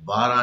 12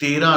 13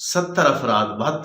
72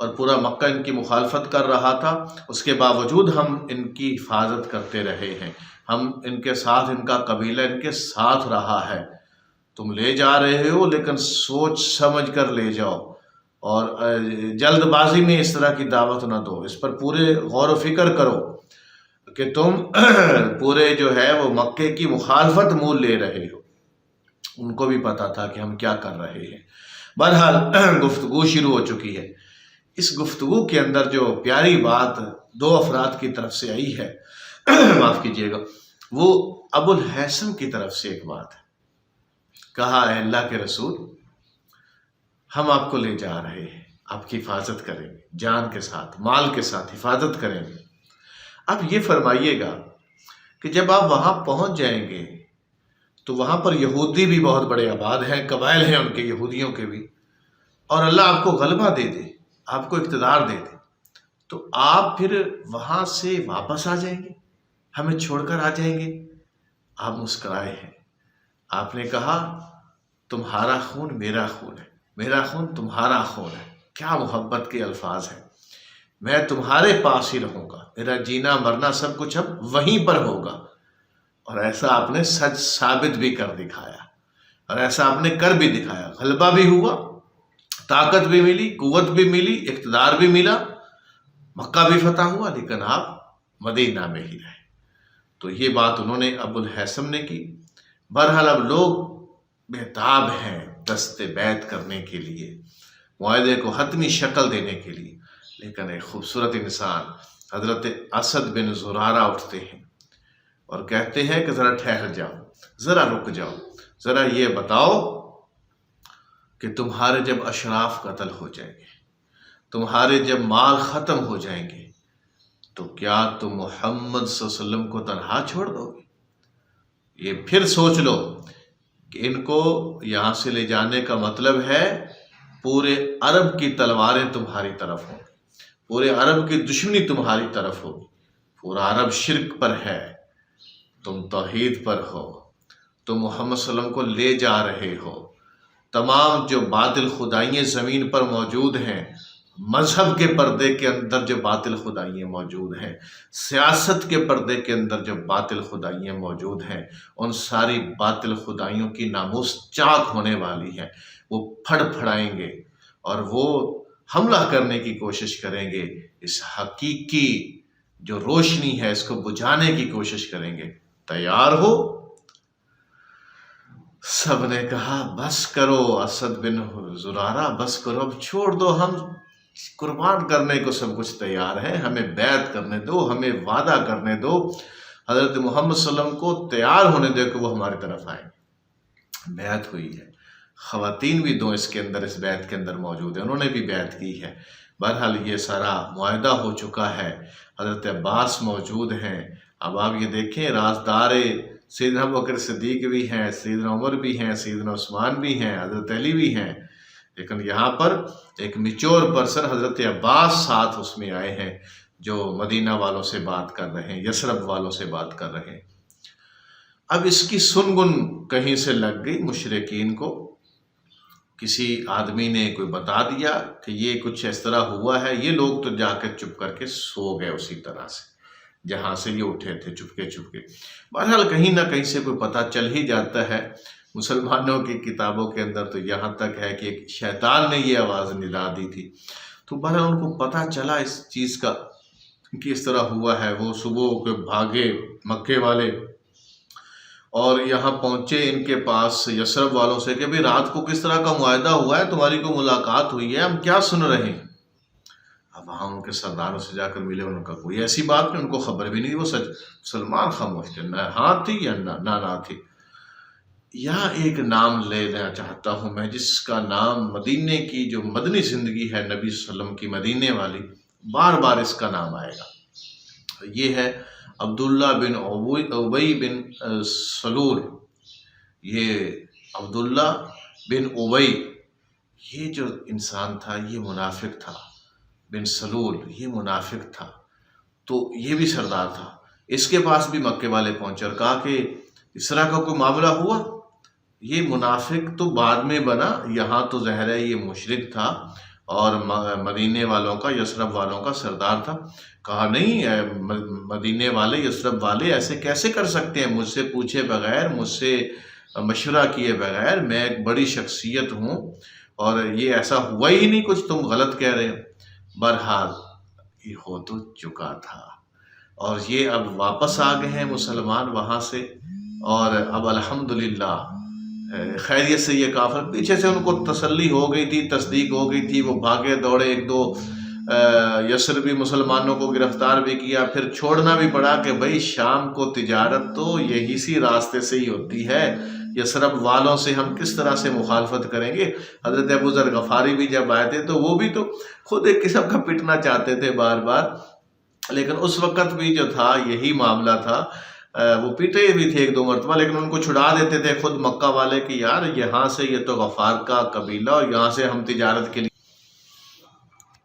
اور پورا مکہ ان کی مخالفت کر رہا تھا، اس کے باوجود ہم ان کی حفاظت کرتے رہے ہیں، ہم ان کے ساتھ، ان کا قبیلہ ان کے ساتھ رہا ہے۔ تم لے جا رہے ہو لیکن سوچ سمجھ کر لے جاؤ، اور جلد بازی میں اس طرح کی دعوت نہ دو، اس پر پورے غور و فکر کرو کہ تم پورے جو ہے وہ مکے کی مخالفت مول لے رہے ہو۔ ان کو بھی پتا تھا کہ ہم کیا کر رہے ہیں۔ بہرحال گفتگو شروع ہو چکی ہے۔ اس گفتگو کے اندر جو پیاری بات دو افراد کی طرف سے آئی ہے، معاف کیجیے گا، وہ ابو الہیثم کی طرف سے ایک بات ہے۔ کہا اے اللہ کے رسول، ہم آپ کو لے جا رہے ہیں، آپ کی حفاظت کریں گے، جان کے ساتھ، مال کے ساتھ حفاظت کریں گے۔ اب یہ فرمائیے گا کہ جب آپ وہاں پہنچ جائیں گے تو وہاں پر یہودی بھی بہت بڑے آباد ہیں، قبائل ہیں ان کے، یہودیوں کے بھی، اور اللہ آپ کو غلبہ دے دے، آپ کو اقتدار دے دے، تو آپ پھر وہاں سے واپس آ جائیں گے، ہمیں چھوڑ کر آ جائیں گے؟ آپ مسکرائے ہیں، آپ نے کہا تمہارا خون میرا خون ہے، میرا خون تمہارا خون ہے۔ کیا محبت کے الفاظ ہیں۔ میں تمہارے پاس ہی رہوں گا، میرا جینا مرنا سب کچھ اب وہیں پر ہوگا۔ اور ایسا آپ نے سچ ثابت بھی کر دکھایا، اور ایسا آپ نے کر بھی دکھایا، غلبہ بھی ہوا، طاقت بھی ملی، قوت بھی ملی، اقتدار بھی ملا، مکہ بھی فتح ہوا، لیکن آپ مدینہ میں ہی رہے۔ تو یہ بات انہوں نے ابو الہیثم نے کی۔ بہرحال اب لوگ بےتاب ہیں دست بیعت کرنے کے لیے، معاہدے کو حتمی شکل دینے کے لیے، لیکن ایک خوبصورت انسان حضرت اسد بن زرارہ اٹھتے ہیں اور کہتے ہیں کہ ذرا ٹھہر جاؤ، ذرا رک جاؤ، ذرا یہ بتاؤ کہ تمہارے جب اشراف قتل ہو جائیں گے، تمہارے جب مال ختم ہو جائیں گے، تو کیا تم محمد صلی اللہ علیہ وسلم کو تنہا چھوڑ دو گے؟ یہ پھر سوچ لو کہ ان کو یہاں سے لے جانے کا مطلب ہے پورے عرب کی تلواریں تمہاری طرف ہوں، پورے عرب کی دشمنی تمہاری طرف ہوگی، پورا عرب شرک پر ہے، تم توحید پر ہو، تم محمد صلی اللہ علیہ وسلم کو لے جا رہے ہو، تمام جو باطل خدائیاں زمین پر موجود ہیں، مذہب کے پردے کے اندر جو باطل خدائیاں موجود ہیں، سیاست کے پردے کے اندر جو باطل خدائیاں موجود ہیں، ان ساری باطل خدائیوں کی ناموس چاک ہونے والی ہے۔ وہ پھڑ پھڑائیں گے اور وہ حملہ کرنے کی کوشش کریں گے، اس حقیقی جو روشنی ہے اس کو بجھانے کی کوشش کریں گے۔ تیار ہو؟ سب نے کہا بس کرو اسد بن زرارہ، بس کرو، اب چھوڑ دو، ہم قربان کرنے کو سب کچھ تیار ہیں، ہمیں بیعت کرنے دو، ہمیں وعدہ کرنے دو، حضرت محمد صلی اللہ علیہ وسلم کو تیار ہونے دے کہ وہ ہماری طرف آئیں۔ بیعت ہوئی ہے، خواتین بھی دو اس کے اندر، اس بیعت کے اندر موجود ہیں، انہوں نے بھی بیعت کی ہے۔ بہرحال یہ سارا معاہدہ ہو چکا ہے، حضرت عباس موجود ہیں۔ اب آپ یہ دیکھیں، رازدار سیدنا ابوبکر صدیق بھی ہیں، سیدنا عمر بھی ہیں، سیدنا عثمان بھی ہیں، حضرت علی بھی ہیں، لیکن یہاں پر ایک میچور پرسن حضرت عباس ساتھ اس میں آئے ہیں، جو مدینہ والوں سے بات کر رہے ہیں، یثرب والوں سے بات کر رہے ہیں۔ اب اس کی سنگن کہیں سے لگ گئی مشرکین کو، کسی آدمی نے کوئی بتا دیا کہ یہ کچھ اس طرح ہوا ہے، یہ لوگ تو جا کے چپ کر کے سو گئے اسی طرح سے جہاں سے یہ اٹھے تھے، چپکے چپکے۔ بہرحال کہیں نہ کہیں سے کوئی پتہ چل ہی جاتا ہے۔ مسلمانوں کی کتابوں کے اندر تو یہاں تک ہے کہ ایک شیطان نے یہ آواز ندا دی تھی، تو بہرحال ان کو پتہ چلا اس چیز کا کہ اس طرح ہوا ہے۔ وہ صبح کے بھاگے مکے والے اور یہاں پہنچے ان کے پاس یثرب والوں سے کہ بھی رات کو کس طرح کا معاہدہ ہوا ہے، تمہاری کو ملاقات ہوئی ہے، ہم کیا سن رہے ہیں۔ اب وہاں ان کے سرداروں سے جا کر ملے، ان کا کوئی ایسی بات نہیں، ان کو خبر بھی نہیں، وہ سچ سلمان خاموش تھے، نہ ہاں تھی یا نہ تھی۔ یہاں ایک نام لینا چاہتا ہوں میں، جس کا نام مدینے کی جو مدنی زندگی ہے نبی صلی اللہ علیہ وسلم کی، مدینے والی، بار بار اس کا نام آئے گا۔ یہ ہے عبداللہ بن ابی بن سلول۔ یہ عبداللہ بن ابی، یہ جو انسان تھا یہ منافق تھا، بن سلول یہ منافق تھا، تو یہ بھی سردار تھا۔ اس کے پاس بھی مکے والے پہنچے اور کہا کہ اس طرح کا کوئی معاملہ ہوا۔ یہ منافق تو بعد میں بنا، یہاں تو ظاہر ہے یہ مشرک تھا اور مدینے والوں کا، یثرب والوں کا سردار تھا۔ کہا نہیں، مدینے والے، یثرب والے ایسے کیسے کر سکتے ہیں؟ مجھ سے پوچھے بغیر، مجھ سے مشورہ کیے بغیر، میں ایک بڑی شخصیت ہوں اور یہ ایسا ہوا ہی نہیں، کچھ تم غلط کہہ رہے ہو۔ بہرحال یہ ہو تو چکا تھا اور یہ اب واپس آ گئے ہیں مسلمان وہاں سے، اور اب الحمدللہ خیریت سے یہ کافر، پیچھے سے ان کو تسلی ہو گئی تھی، تصدیق ہو گئی تھی، وہ بھاگے دوڑے، ایک دو یثربی مسلمانوں کو گرفتار بھی کیا، پھر چھوڑنا بھی پڑا کہ بھائی شام کو تجارت تو یہی سی راستے سے ہی ہوتی ہے، یثرب والوں سے ہم کس طرح سے مخالفت کریں گے۔ حضرت ابو ذر غفاری بھی جب آئے تھے تو وہ بھی تو خود ایک قسم کا پٹنا چاہتے تھے بار بار، لیکن اس وقت بھی جو تھا یہی معاملہ تھا، وہ پیٹے بھی تھے ایک دو مرتبہ، لیکن ان کو چھڑا دیتے تھے خود مکہ والے کہ یار یہاں سے، یہ تو غفار کا قبیلہ اور یہاں سے ہم تجارت کے لیے